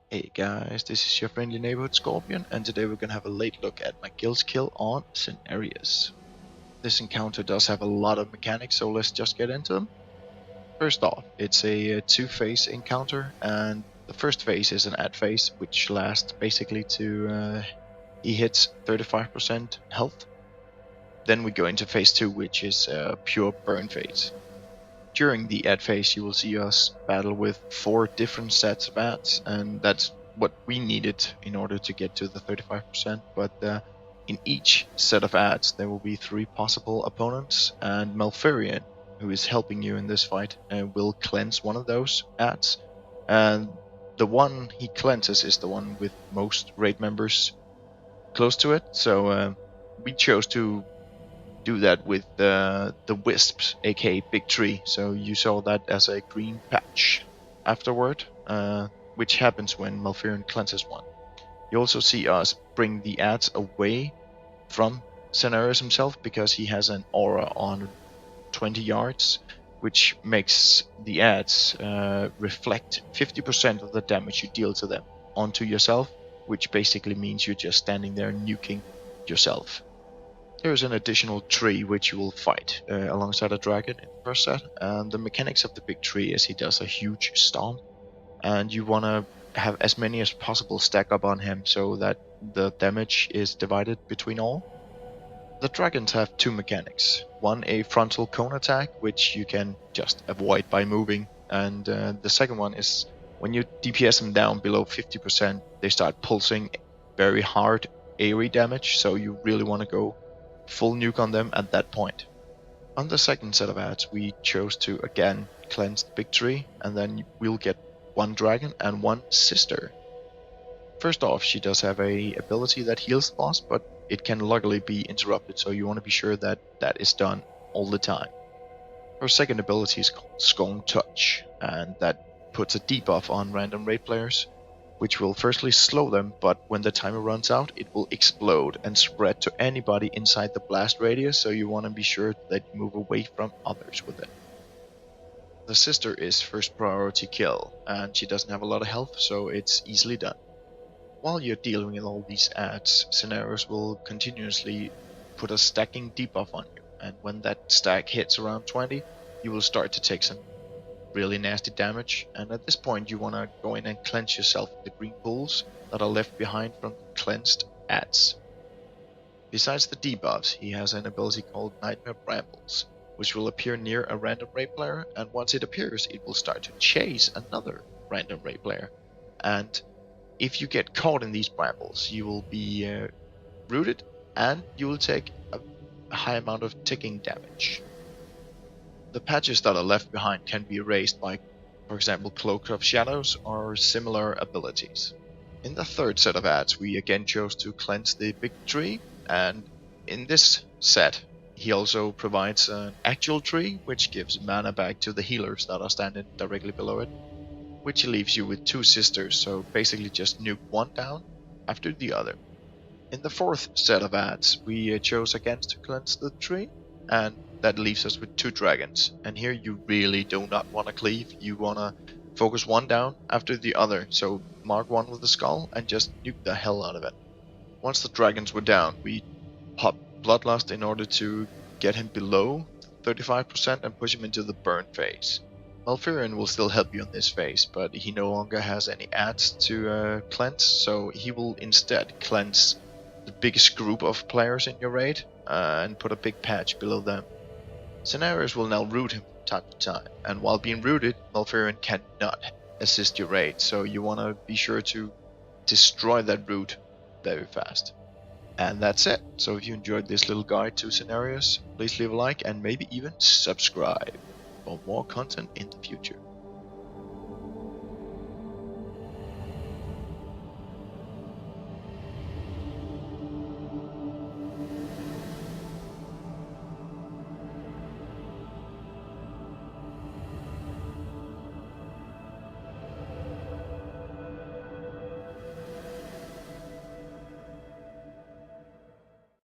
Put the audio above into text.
Hey guys, this is your friendly neighborhood Scorpion, and today we're gonna have a late look at my guild skill on Cenarius. This encounter does have a lot of mechanics, so let's just get into them. First off, it's a two-phase encounter, and the first phase is an add phase, which lasts basically to he hits 35% health. Then we go into phase 2, which is a pure burn phase. During the ad phase, you will see us battle with 4 different sets of ads, and that's what we needed in order to get to the 35%. But in each set of ads, there will be 3 possible opponents, and Malfurion, who is helping you in this fight, will cleanse one of those ads. And the one he cleanses is the one with most raid members close to it, so we chose to do that with the wisps, aka Big Tree. So you saw that as a green patch afterward, which happens when Malfurion cleanses one. You also see us bring the ads away from Cenarius himself because he has an aura on 20 yards, which makes the ads reflect 50% of the damage you deal to them onto yourself, which basically means you're just standing there nuking yourself. There's an additional tree which you will fight alongside a dragon in the first set, and the mechanics of the big tree is he does a huge stomp, and you want to have as many as possible stack up on him so that the damage is divided between all. The dragons have 2 mechanics. One, a frontal cone attack, which you can just avoid by moving, and the second one is when you DPS them down below 50%, they start pulsing very hard AoE damage, so you really want to go full nuke on them at that point. On the second set of ads, we chose to again cleanse the big tree, and then we'll get 1 dragon and 1 sister. First off, she does have a ability that heals the boss, but it can luckily be interrupted, so you want to be sure that that is done all the time. Her second ability is called Scone Touch, and that puts a debuff on random raid players, which will firstly slow them, but when the timer runs out, it will explode and spread to anybody inside the blast radius, so you want to be sure that you move away from others with it. The sister is first priority kill, and she doesn't have a lot of health, so it's easily done. While you're dealing with all these ads, Cenarius will continuously put a stacking debuff on you, and when that stack hits around 20, you will start to take some really nasty damage, and at this point you want to go in and cleanse yourself in the green pools that are left behind from the cleansed ads. Besides the debuffs, he has an ability called Nightmare Brambles, which will appear near a random raid player, and once it appears, it will start to chase another random raid player. And if you get caught in these brambles, you will be rooted, and you will take a high amount of ticking damage. The patches that are left behind can be erased by, for example, Cloak of Shadows or similar abilities. In the third set of ads, we again chose to cleanse the big tree, and in this set, he also provides an actual tree, which gives mana back to the healers that are standing directly below it, which leaves you with 2 sisters, so basically just nuke one down after the other. In the fourth set of ads, we chose again to cleanse the tree, and that leaves us with 2 dragons, and here you really do not want to cleave, you want to focus one down after the other, so mark one with the skull and just nuke the hell out of it. Once the dragons were down, we popped Bloodlust in order to get him below 35% and push him into the burn phase. Malfurion will still help you in this phase, but he no longer has any ads to cleanse, so he will instead cleanse the biggest group of players in your raid and put a big patch below them. Cenarius will now root him from time to time, and while being rooted, Malfurion cannot assist your raid, so you want to be sure to destroy that root very fast. And that's it. So if you enjoyed this little guide to Cenarius, please leave a like and maybe even subscribe for more content in the future.